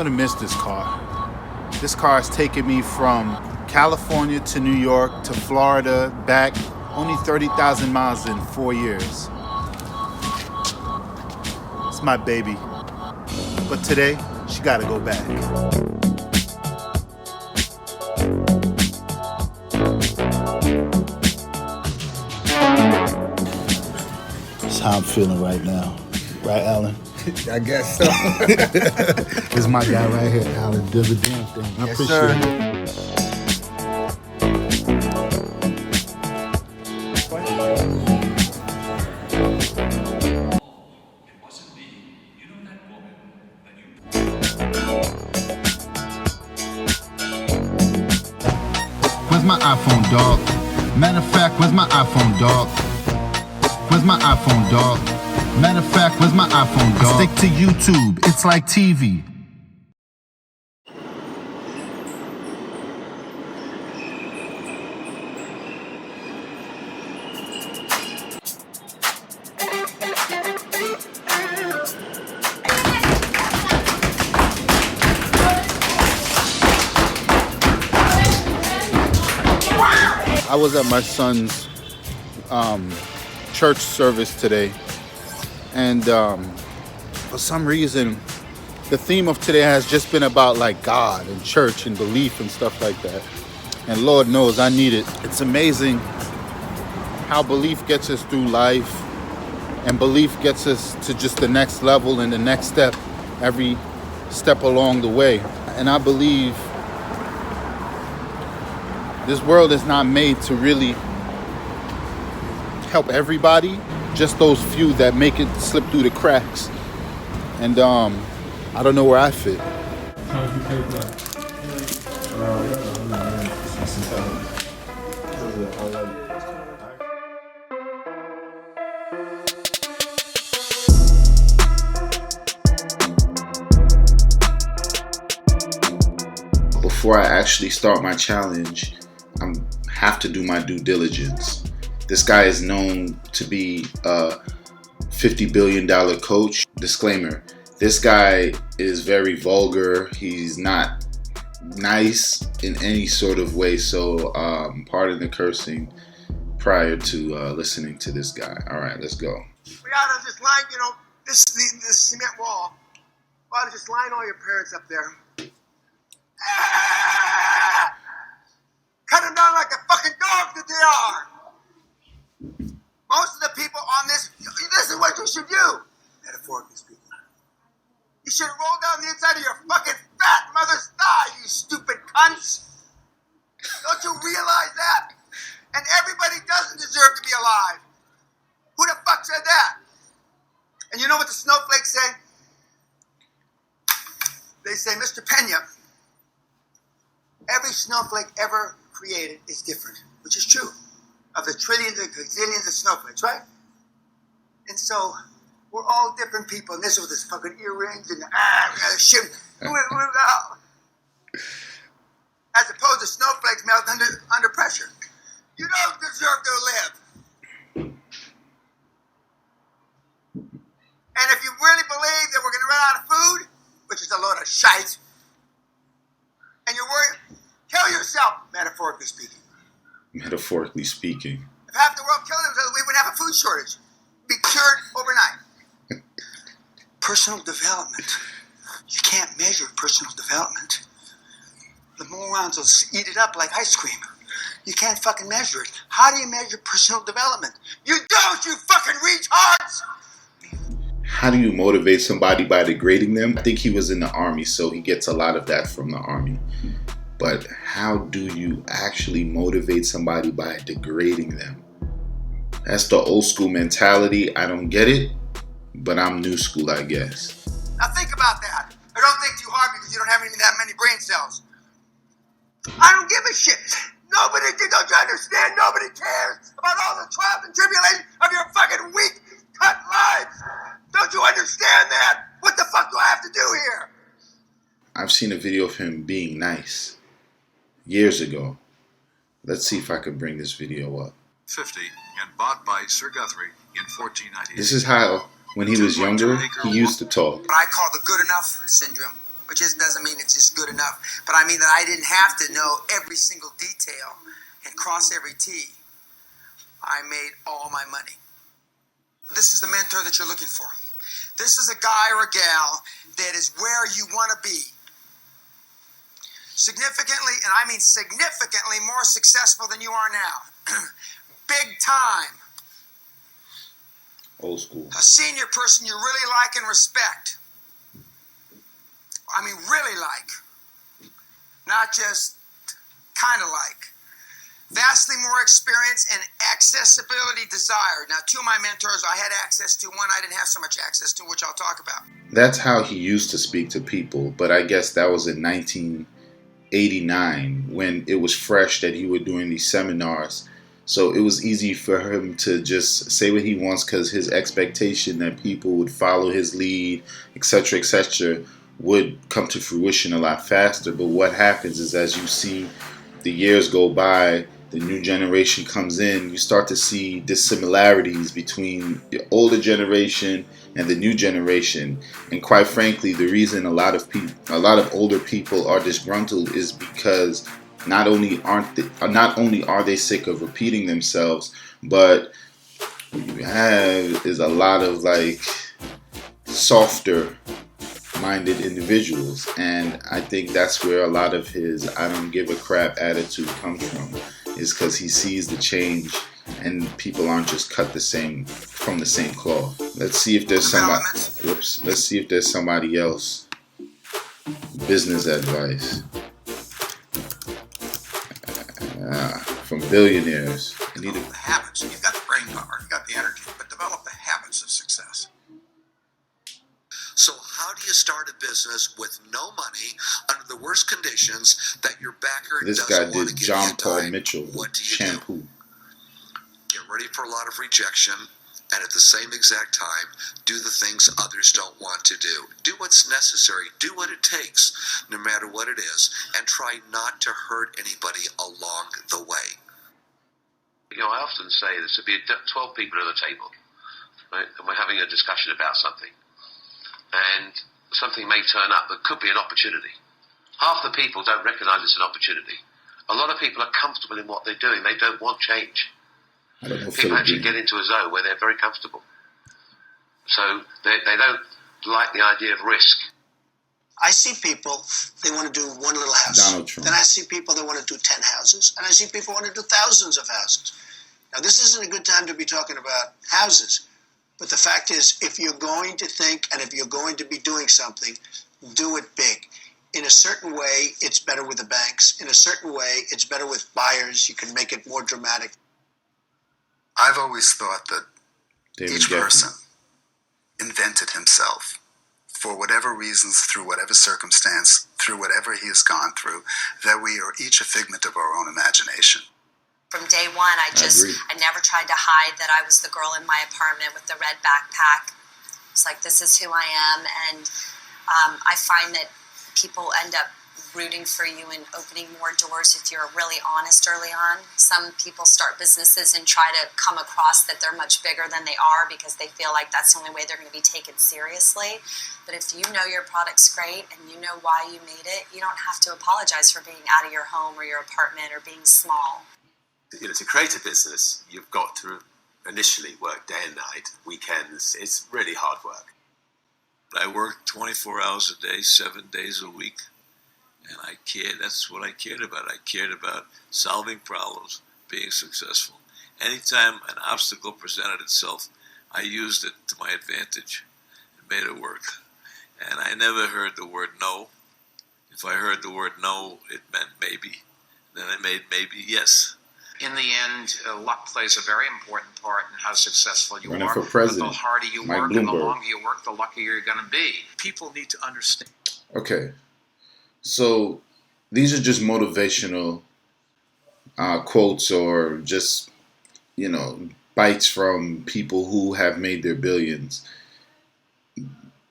gonna miss this car. This car has taken me from California to New York to Florida, back, only 30,000 miles in 4 years. It's my baby. But today, she gotta go back. That's how I'm feeling right now. Right, Alan? I guess so. This is my guy right here, Alan. Does a damn thing. I Yes, appreciate sir. it. Where's my iPhone, dog? Matter of fact, where's my iPhone, dog? Where's my iPhone, dog? Matter of fact, where's my iPhone, dog? Stick to YouTube. It's like TV. I was at my son's church service today, and for some reason the theme of today has just been about like God and church and belief and stuff like that, and Lord knows I need it. It's amazing how belief gets us through life, and belief gets us to just the next level and the next step every step along the way. And I believe this world is not made to really help everybody, just those few that make it slip through the cracks. And I don't know where I fit. Before I actually start my challenge, I have to do my due diligence. This guy is known to be a $50 billion coach. Disclaimer, this guy is very vulgar. He's not nice in any sort of way, so pardon the cursing prior to listening to this guy. All right, let's go. We ought to just line, this cement wall. We ought to just line all your parents up there. Cut them down like the fucking dogs that they are. Most of the people on this is what you should do. Metaphorically speaking. You should roll down the inside of your fucking fat mother's thigh, you stupid cunts. Don't you realize that? And everybody doesn't deserve to be alive. Who the fuck said that? And you know what the snowflakes say? They say, Mr. Pena, every snowflake ever created is different, which is true. Of the trillions and gazillions of snowflakes, right? And so, we're all different people, and this with his fucking earrings and shit. As opposed to snowflakes melt under pressure. You don't deserve to live. And if you really believe that we're going to run out of food, which is a load of shite, and you're worried, kill yourself, metaphorically speaking. Metaphorically speaking. If half the world killed themselves, we wouldn't have a food shortage. Be cured overnight. Personal development. You can't measure personal development. The morons will eat it up like ice cream. You can't fucking measure it. How do you measure personal development? You don't, you fucking retards! How do you motivate somebody by degrading them? I think he was in the army, so he gets a lot of that from the army. But how do you actually motivate somebody by degrading them? That's the old school mentality. I don't get it, but I'm new school, I guess. Now think about that. Or don't think too hard because you don't have even that many brain cells. I don't give a shit. Nobody, don't you understand? Nobody cares about all the trials and tribulations of your fucking weak, cut lives. Don't you understand that? What the fuck do I have to do here? I've seen a video of him being nice years ago. Let's see if I can bring this video up. 50 and bought by Sir Guthrie in 1498. This is how, when he was younger, he used to talk. What I call the good enough syndrome. which doesn't mean it's just good enough, but I mean that I didn't have to know every single detail and cross every T. I made all my money. This is the mentor that you're looking for. This is a guy or a gal that is where you want to be. Significantly, and I mean significantly more successful than you are now. Big time. Old school. A senior person you really like and respect. I mean, really like. Not just kind of like. Vastly more experience and accessibility desired. Now, two of my mentors I had access to. One I didn't have so much access to, which I'll talk about. That's how he used to speak to people, but I guess that was in 1989 when it was fresh that he was doing these seminars. So it was easy for him to just say what he wants because his expectation that people would follow his lead, etc., would come to fruition a lot faster. But what happens is as you see the years go by, the new generation comes in, you start to see dissimilarities between the older generation and the new generation. And quite frankly, the reason a lot of older people are disgruntled is because not only are they sick of repeating themselves, but what you have is a lot of like softer minded individuals, and I think that's where a lot of his I don't give a crap attitude comes from, is because he sees the change and people aren't just cut from the same cloth. Let's see if there's somebody else. Business advice from billionaires. Develop the habits. You've got the brain power, you've got the energy, but develop the habits of success. So how do you start a business with no money under the worst conditions that your backer This guy doesn't want to did give John you Paul time? Mitchell What do you shampoo. do? Get ready for a lot of rejection, and at the same exact time, do the things others don't want to do. Do what's necessary. Do what it takes, no matter what it is, and try not to hurt anybody along the way. You know, I often say there should be 12 people at a table, right? And we're having a discussion about something. And something may turn up that could be an opportunity. Half the people don't recognize it's an opportunity. A lot of people are comfortable in what they're doing. They don't want change. I don't know, People actually get into a zone where they're very comfortable. So they don't like the idea of risk. I see people, they want to do one little house. Donald Trump. Then I see people that want to do 10 houses. And I see people want to do thousands of houses. Now, this isn't a good time to be talking about houses. But the fact is, if you're going to think and if you're going to be doing something, do it big. In a certain way, it's better with the banks. In a certain way, it's better with buyers. You can make it more dramatic. I've always thought that David each Geffen. person invented himself for whatever reasons, through whatever circumstance, through whatever he has gone through, that we are each a figment of our own imagination. From day one, I never tried to hide that I was the girl in my apartment with the red backpack. It's like, this is who I am. And I find that people end up rooting for you and opening more doors if you're really honest early on. Some people start businesses and try to come across that they're much bigger than they are because they feel like that's the only way they're going to be taken seriously. But if you know your product's great and you know why you made it, you don't have to apologize for being out of your home or your apartment or being small. You know, to create a business, you've got to initially work day and night, weekends. It's really hard work. I worked 24 hours a day, 7 days a week, and that's what I cared about. I cared about solving problems, being successful. Anytime an obstacle presented itself, I used it to my advantage and made it work. And I never heard the word no. If I heard the word no, it meant maybe. Then I made maybe yes. In the end, luck plays a very important part in how successful you Running are. for president. But the harder you Mike work and the Bloomberg. longer you work, the luckier you're going to be. People need to understand. Okay, so these are just motivational quotes or just, bites from people who have made their billions.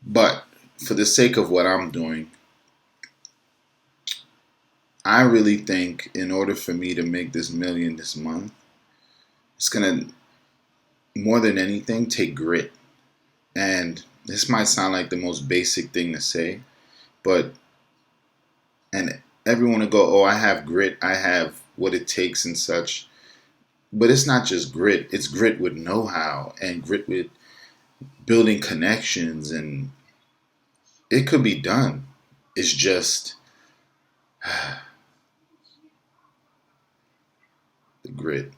But for the sake of what I'm doing, I really think in order for me to make this million this month, it's going to, more than anything, take grit. And this might sound like the most basic thing to say, but And everyone will go, oh, I have grit, I have what it takes and such. But it's not just grit. It's grit with know-how and grit with building connections, and it could be done. It's just the grit.